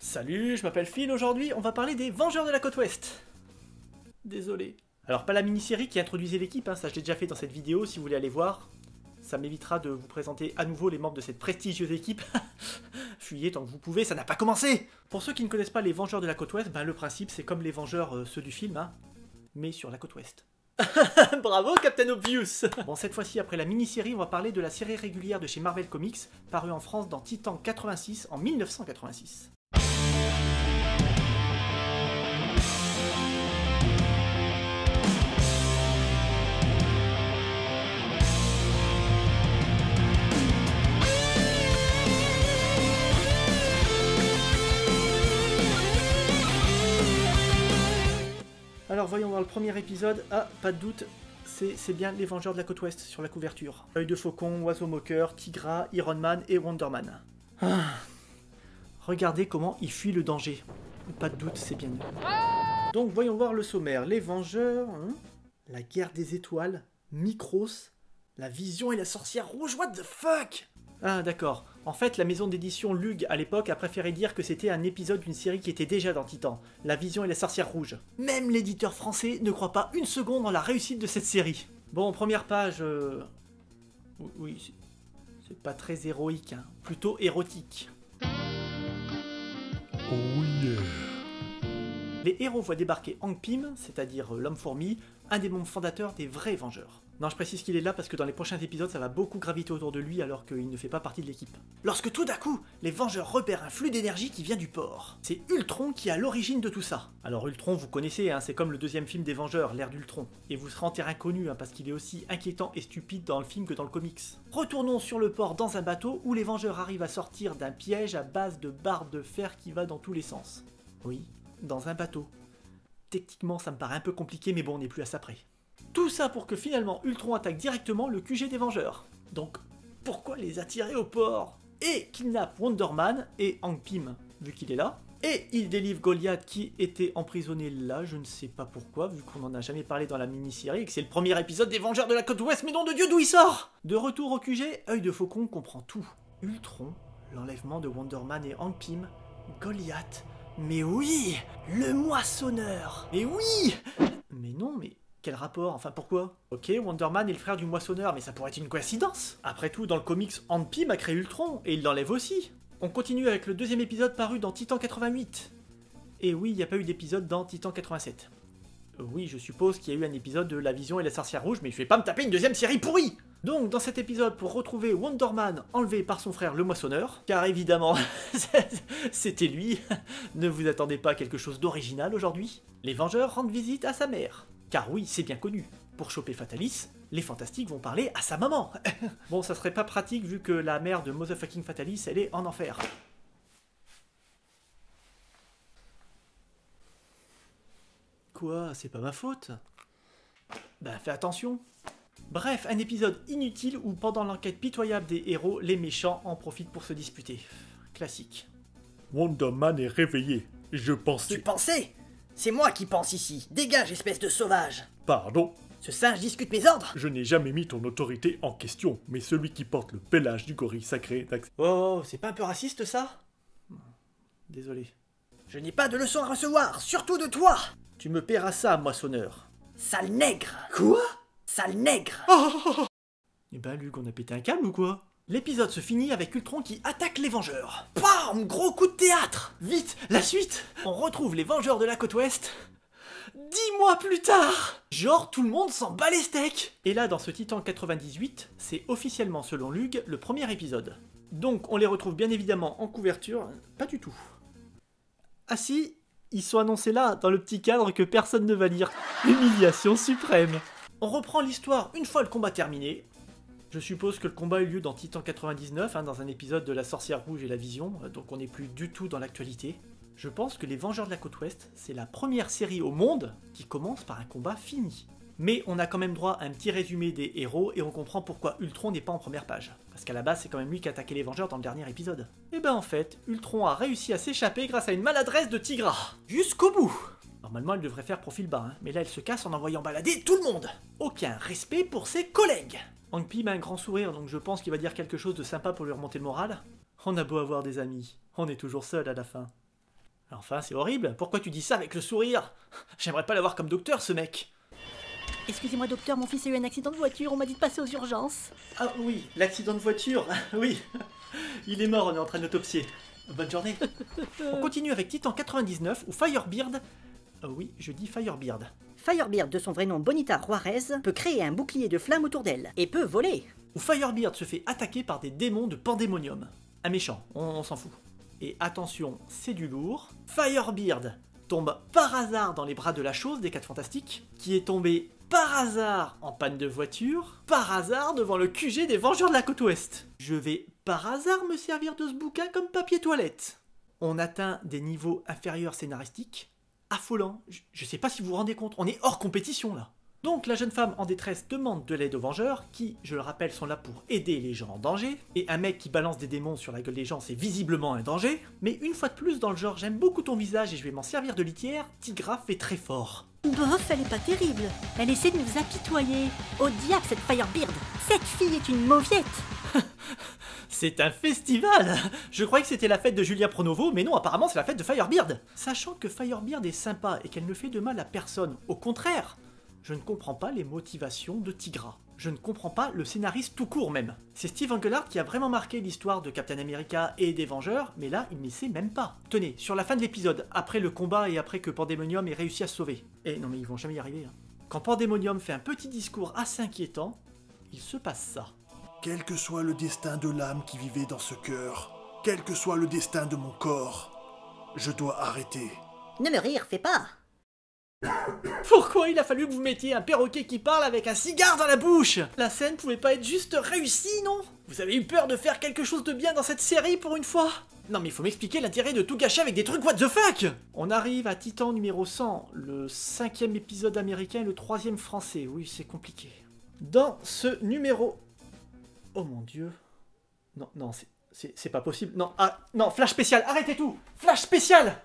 Salut, je m'appelle Phil, aujourd'hui on va parler des Vengeurs de la Côte Ouest. Désolé. Alors pas la mini-série qui introduisait l'équipe, ça je l'ai déjà fait dans cette vidéo si vous voulez aller voir. Ça m'évitera de vous présenter à nouveau les membres de cette prestigieuse équipe. Fuyez tant que vous pouvez, ça n'a pas commencé. Pour ceux qui ne connaissent pas les Vengeurs de la Côte Ouest, le principe c'est comme les Vengeurs ceux du film, mais sur la Côte Ouest. Bravo Captain Obvious. Bon, cette fois-ci, après la mini-série, on va parler de la série régulière de chez Marvel Comics, parue en France dans Titan 86 en 1986. Alors voyons voir le premier épisode. Ah, pas de doute, c'est bien les Vengeurs de la Côte Ouest sur la couverture. Œil de faucon, oiseau moqueur, Tigra, Iron Man et Wonder Man. Ah. Regardez comment il fuit le danger. Pas de doute, c'est bien eux. Donc voyons voir le sommaire. Les Vengeurs, la guerre des étoiles, Micros, la Vision et la sorcière rouge, what the fuck? Ah d'accord. En fait, la maison d'édition Lug, à l'époque, a préféré dire que c'était un épisode d'une série qui était déjà dans Titan, La Vision et la Sorcière Rouge. Même l'éditeur français ne croit pas une seconde dans la réussite de cette série. Bon, première page... Oui, c'est pas très héroïque, plutôt érotique. Oh yeah. Les héros voient débarquer Hank Pym, c'est-à-dire l'homme fourmi, un des membres fondateurs des vrais Vengeurs. Non, je précise qu'il est là parce que dans les prochains épisodes, ça va beaucoup graviter autour de lui alors qu'il ne fait pas partie de l'équipe. Lorsque tout d'un coup, les Vengeurs repèrent un flux d'énergie qui vient du port. C'est Ultron qui est à l'origine de tout ça. Alors Ultron, vous connaissez, c'est comme le deuxième film des Vengeurs, l'ère d'Ultron. Et vous serez en terrain connu parce qu'il est aussi inquiétant et stupide dans le film que dans le comics. Retournons sur le port dans un bateau où les Vengeurs arrivent à sortir d'un piège à base de barres de fer qui va dans tous les sens. Oui, dans un bateau. Techniquement, ça me paraît un peu compliqué, mais bon, on n'est plus à ça près. Tout ça pour que finalement Ultron attaque directement le QG des Vengeurs. Donc, pourquoi les attirer au port? Et kidnappe Wonder Man et Hank Pym, vu qu'il est là. Et il délivre Goliath qui était emprisonné là, je ne sais pas pourquoi, vu qu'on n'en a jamais parlé dans la mini-série et que c'est le premier épisode des Vengeurs de la Côte Ouest, mais nom de Dieu, d'où il sort? De retour au QG, Œil de Faucon comprend tout. Ultron, l'enlèvement de Wonder Man et Hank Pym, Goliath... Mais oui, le moissonneur. Mais oui. Mais non, mais quel rapport? Enfin, pourquoi? Ok, Wonder Man est le frère du moissonneur, mais ça pourrait être une coïncidence. Après tout, dans le comics, Hank Pym a créé Ultron, et il l'enlève aussi. On continue avec le deuxième épisode paru dans Titan 88. Et oui, il n'y a pas eu d'épisode dans Titan 87. Oui, je suppose qu'il y a eu un épisode de La Vision et la Sorcière Rouge, mais je vais pas me taper une deuxième série pourrie. Donc, dans cet épisode, pour retrouver Wonder Man enlevé par son frère le moissonneur, car évidemment, c'était lui, ne vous attendez pas à quelque chose d'original aujourd'hui, les Vengeurs rendent visite à sa mère. Car oui, c'est bien connu, pour choper Fatalis, les Fantastiques vont parler à sa maman. Bon, ça serait pas pratique vu que la mère de motherfucking Fatalis, elle est en enfer. Quoi? C'est pas ma faute? Ben, fais attention. Bref, un épisode inutile où pendant l'enquête pitoyable des héros, les méchants en profitent pour se disputer. Classique. Wonder Man est réveillé. Je pensais... Tu pensais? C'est moi qui pense ici. Dégage, espèce de sauvage. Pardon, Ce singe discute mes ordres. je n'ai jamais mis ton autorité en question, mais celui qui porte le pelage du gorille sacré d'accès... Oh, c'est pas un peu raciste ça? Désolé. Je n'ai pas de leçon à recevoir, surtout de toi. Tu me paieras ça, moissonneur. Sale nègre. Quoi? Sale nègre. Eh ben, Luc, on a pété un câble ou quoi? L'épisode se finit avec Ultron qui attaque les Vengeurs. Bam, gros coup de théâtre. Vite, la suite! On retrouve les Vengeurs de la Côte Ouest 10 mois plus tard! Genre, tout le monde s'en bat les steaks! Et là, dans ce Titan 98, c'est officiellement, selon Lug, le premier épisode. Donc, on les retrouve bien évidemment en couverture. Pas du tout. Ah si, ils sont annoncés là, dans le petit cadre que personne ne va lire. Humiliation suprême! On reprend l'histoire une fois le combat terminé. Je suppose que le combat a eu lieu dans Titan 99, dans un épisode de la Sorcière Rouge et la Vision, donc on n'est plus du tout dans l'actualité. Je pense que les Vengeurs de la Côte Ouest, c'est la première série au monde qui commence par un combat fini. Mais on a quand même droit à un petit résumé des héros et on comprend pourquoi Ultron n'est pas en première page. Parce qu'à la base, c'est quand même lui qui a attaqué les Vengeurs dans le dernier épisode. Et ben en fait, Ultron a réussi à s'échapper grâce à une maladresse de Tigra. Jusqu'au bout! Normalement, elle devrait faire profil bas, mais là, elle se casse en envoyant balader tout le monde. Aucun respect pour ses collègues. Hank Pym a un grand sourire, donc je pense qu'il va dire quelque chose de sympa pour lui remonter le moral. On a beau avoir des amis, on est toujours seul à la fin. Enfin, c'est horrible, pourquoi tu dis ça avec le sourire? J'aimerais pas l'avoir comme docteur, ce mec. Excusez-moi docteur, mon fils a eu un accident de voiture, on m'a dit de passer aux urgences. Ah oui, l'accident de voiture, oui. Il est mort, on est en train de l'autopsier. Bonne journée. On continue avec Titan 99, où Firebeard... oui, je dis Firebeard. Firebeard, de son vrai nom Bonita Juarez, peut créer un bouclier de flamme autour d'elle, et peut voler. Où Firebeard se fait attaquer par des démons de Pandémonium. Un méchant, on s'en fout. Et attention, c'est du lourd. Firebeard tombe par hasard dans les bras de la chose des 4 Fantastiques, qui est tombé par hasard en panne de voiture, par hasard devant le QG des Vengeurs de la Côte Ouest. Je vais par hasard me servir de ce bouquin comme papier toilette. On atteint des niveaux inférieurs scénaristiques, affolants. Je sais pas si vous vous rendez compte, on est hors compétition là. Donc la jeune femme en détresse demande de l'aide aux Vengeurs, qui, je le rappelle, sont là pour aider les gens en danger, et un mec qui balance des démons sur la gueule des gens, c'est visiblement un danger, mais une fois de plus dans le genre j'aime beaucoup ton visage et je vais m'en servir de litière, Tigra fait très fort. Bof, elle est pas terrible. Elle essaie de nous apitoyer. Au diable cette Firebeard. Cette fille est une mauviette. C'est un festival! Je croyais que c'était la fête de Julia Pronovo, mais non, apparemment c'est la fête de Firebeard. Sachant que Firebeard est sympa et qu'elle ne fait de mal à personne, au contraire, je ne comprends pas les motivations de Tigra. Je ne comprends pas le scénariste tout court même. C'est Steve Englehart qui a vraiment marqué l'histoire de Captain America et des Vengeurs, mais là, il n'y sait même pas. Tenez, sur la fin de l'épisode, après le combat et après que Pandemonium ait réussi à se sauver. Et non mais ils vont jamais y arriver. Hein. Quand Pandemonium fait un petit discours assez inquiétant, il se passe ça. Quel que soit le destin de l'âme qui vivait dans ce cœur, quel que soit le destin de mon corps, je dois arrêter. Ne me rire, fais pas. Pourquoi il a fallu que vous mettiez un perroquet qui parle avec un cigare dans la bouche? La scène pouvait pas être juste réussie, non? Vous avez eu peur de faire quelque chose de bien dans cette série pour une fois? Non mais il faut m'expliquer l'intérêt de tout gâcher avec des trucs what the fuck! On arrive à Titan numéro 100, le 5e épisode américain et le 3e français. Oui, c'est compliqué. Dans ce numéro... Oh mon dieu... Non, c'est pas possible. Non, non, flash spécial, arrêtez tout! Flash spécial!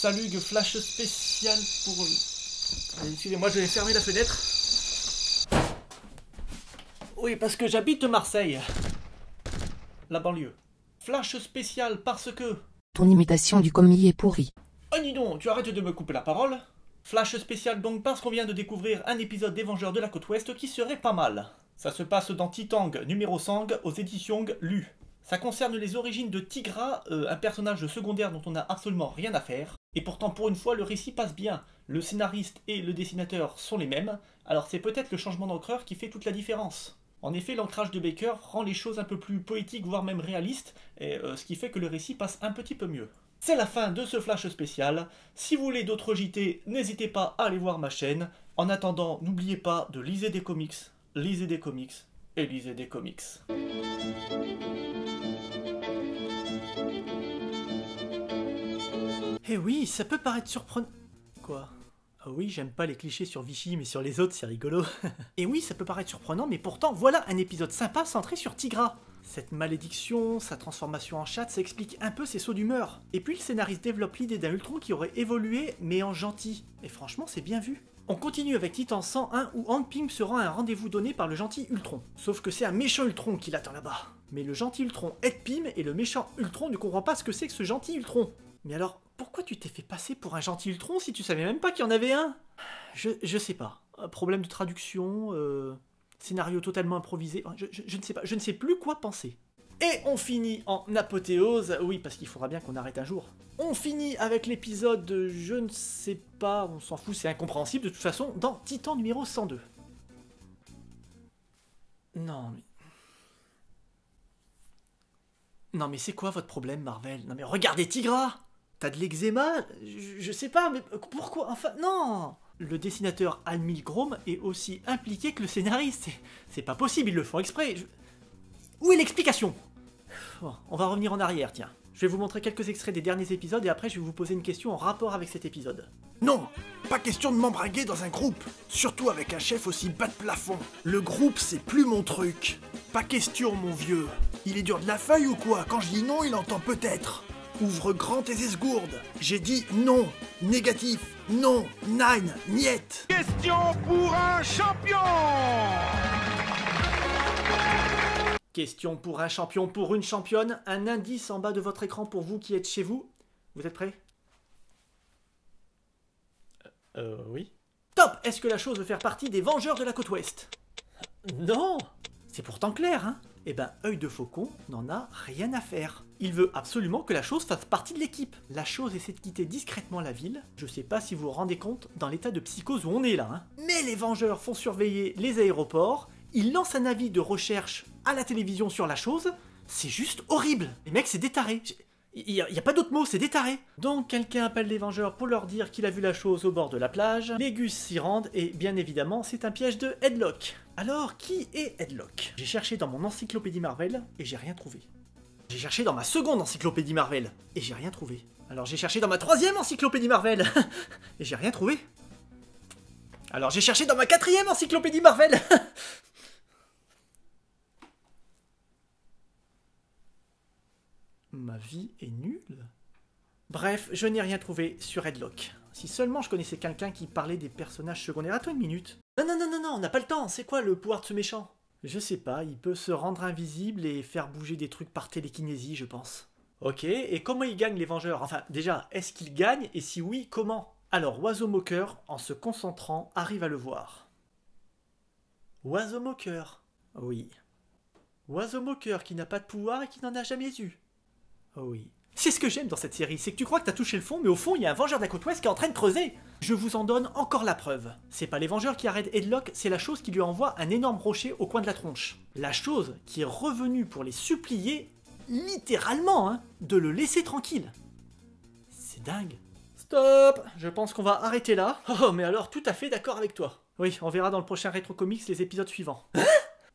Salut, flash spécial pour... Excusez-moi, je vais fermer la fenêtre. Oui, parce que j'habite Marseille. La banlieue. Flash spécial parce que... Ton imitation du commis est pourrie. Oh dis donc, tu arrêtes de me couper la parole. Flash spécial donc parce qu'on vient de découvrir un épisode des Vengeurs de la Côte Ouest qui serait pas mal. Ça se passe dans Titang numéro 100 aux éditions Lu. Ça concerne les origines de Tigra, un personnage secondaire dont on n'a absolument rien à faire. Et pourtant, pour une fois, le récit passe bien. Le scénariste et le dessinateur sont les mêmes, alors c'est peut-être le changement d'encreur qui fait toute la différence. En effet, l'ancrage de Baker rend les choses un peu plus poétiques, voire même réalistes, et, ce qui fait que le récit passe un petit peu mieux. C'est la fin de ce flash spécial. Si vous voulez d'autres JT, n'hésitez pas à aller voir ma chaîne. En attendant, n'oubliez pas de lisez des comics et lisez des comics. Eh oui, ça peut paraître surprenant... Quoi? Ah oui, j'aime pas les clichés sur Vichy, mais sur les autres, c'est rigolo. Et oui, ça peut paraître surprenant, mais pourtant, voilà un épisode sympa centré sur Tigra. Cette malédiction, sa transformation en chatte, ça explique un peu ses sauts d'humeur. Et puis le scénariste développe l'idée d'un Ultron qui aurait évolué, mais en gentil. Et franchement, c'est bien vu. On continue avec Titan 101 où Hank Pym se rend à un rendez-vous donné par le gentil Ultron. Sauf que c'est un méchant Ultron qui l'attend là-bas. Mais le gentil Ultron aide Pym et le méchant Ultron ne comprend pas ce que c'est que ce gentil Ultron. Mais alors, pourquoi tu t'es fait passer pour un gentil Ultron si tu savais même pas qu'il y en avait un? Je sais pas. Problème de traduction, scénario totalement improvisé, je ne sais pas, je ne sais plus quoi penser. Et on finit en apothéose, oui parce qu'il faudra bien qu'on arrête un jour. On finit avec l'épisode de je ne sais pas, on s'en fout, c'est incompréhensible de toute façon, dans Titan numéro 102. Non mais c'est quoi votre problème Marvel? Non mais regardez Tigra! T'as de l'eczéma? Je sais pas, mais pourquoi? Enfin, non! Le dessinateur Al Milgrom est aussi impliqué que le scénariste. C'est pas possible, ils le font exprès. Où est l'explication? Bon, on va revenir en arrière, tiens. Je vais vous montrer quelques extraits des derniers épisodes et après je vais vous poser une question en rapport avec cet épisode. Non, pas question de m'embringuer dans un groupe, surtout avec un chef aussi bas de plafond. Le groupe, c'est plus mon truc. Pas question, mon vieux. Il est dur de la feuille ou quoi? Quand je dis non, il entend peut-être. Ouvre grand tes esgourdes. J'ai dit non. Négatif. Non. Nine. Niet. Question pour un champion. Question pour un champion, pour une championne. Un indice en bas de votre écran pour vous qui êtes chez vous. Vous êtes prêts? Oui. Top! Est-ce que la chose veut faire partie des Vengeurs de la côte ouest? Non! C'est pourtant clair, hein? Eh ben, Œil de Faucon n'en a rien à faire. Il veut absolument que la chose fasse partie de l'équipe. La chose essaie de quitter discrètement la ville. Je sais pas si vous vous rendez compte dans l'état de psychose où on est là, hein. Mais les Vengeurs font surveiller les aéroports. Ils lancent un avis de recherche à la télévision sur la chose. C'est juste horrible. Les mecs, c'est des tarés. Il y a pas d'autre mot, c'est des tarés. Donc quelqu'un appelle les Vengeurs pour leur dire qu'il a vu la chose au bord de la plage. Les Gus s'y rendent et bien évidemment, c'est un piège de Headlock. Alors, qui est Headlock? J'ai cherché dans mon encyclopédie Marvel et j'ai rien trouvé. J'ai cherché dans ma seconde encyclopédie Marvel et j'ai rien trouvé. Alors j'ai cherché dans ma troisième encyclopédie Marvel et j'ai rien trouvé. Alors j'ai cherché dans ma quatrième encyclopédie Marvel. Ma vie est nulle. Bref, je n'ai rien trouvé sur Headlock. Si seulement je connaissais quelqu'un qui parlait des personnages secondaires. Attends une minute. Non, on n'a pas le temps. C'est quoi le pouvoir de ce méchant? Je sais pas, il peut se rendre invisible et faire bouger des trucs par télékinésie, je pense. Ok, et comment il gagne les Vengeurs? Enfin, déjà, est-ce qu'il gagne? Et si oui, comment? Alors, Oiseau Moqueur, en se concentrant, arrive à le voir. Oiseau Moqueur. Oui. Oiseau Moqueur qui n'a pas de pouvoir et qui n'en a jamais eu. Oh oui. C'est ce que j'aime dans cette série, c'est que tu crois que t'as touché le fond, mais au fond, il y a un Vengeur de la côte ouest qui est en train de creuser. Je vous en donne encore la preuve. C'est pas les Vengeurs qui arrêtent Headlock, c'est la chose qui lui envoie un énorme rocher au coin de la tronche. La chose qui est revenue pour les supplier, littéralement, hein, de le laisser tranquille. C'est dingue. Stop! Je pense qu'on va arrêter là. Oh, mais alors, tout à fait d'accord avec toi. Oui, on verra dans le prochain Rétro Comics les épisodes suivants.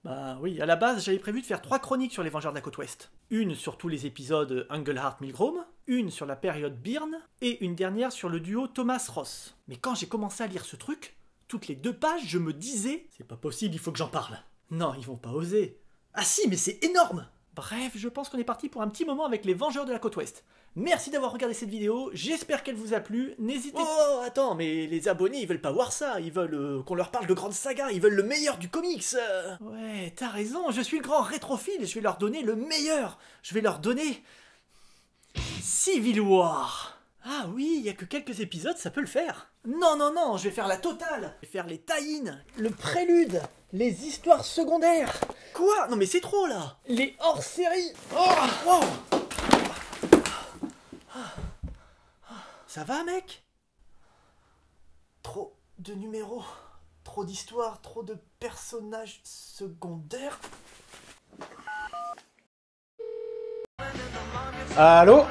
Bah oui, à la base, j'avais prévu de faire 3 chroniques sur les Vengeurs de la côte ouest. Une sur tous les épisodes Engelhart-Milgrom, une sur la période Byrne, et une dernière sur le duo Thomas-Ross. Mais quand j'ai commencé à lire ce truc, toutes les 2 pages, je me disais « C'est pas possible, il faut que j'en parle !» Non, ils vont pas oser. Ah si, mais c'est énorme! Bref, je pense qu'on est parti pour un petit moment avec les Vengeurs de la côte ouest. Merci d'avoir regardé cette vidéo, j'espère qu'elle vous a plu, n'hésitez pas... Oh, attends, mais les abonnés, ils veulent pas voir ça, ils veulent qu'on leur parle de grandes sagas, ils veulent le meilleur du comics. Ouais, t'as raison, je suis le grand rétrophile, je vais leur donner le meilleur. Je vais leur donner... Civil War. Ah oui, il y a que quelques épisodes, ça peut le faire. Non, je vais faire la totale. Je vais faire les tie-in, le prélude, les histoires secondaires. Quoi? Non mais c'est trop là. Les hors-séries. Oh, wow. Ça va, mec? Trop de numéros, trop d'histoires, trop de personnages secondaires. Allô?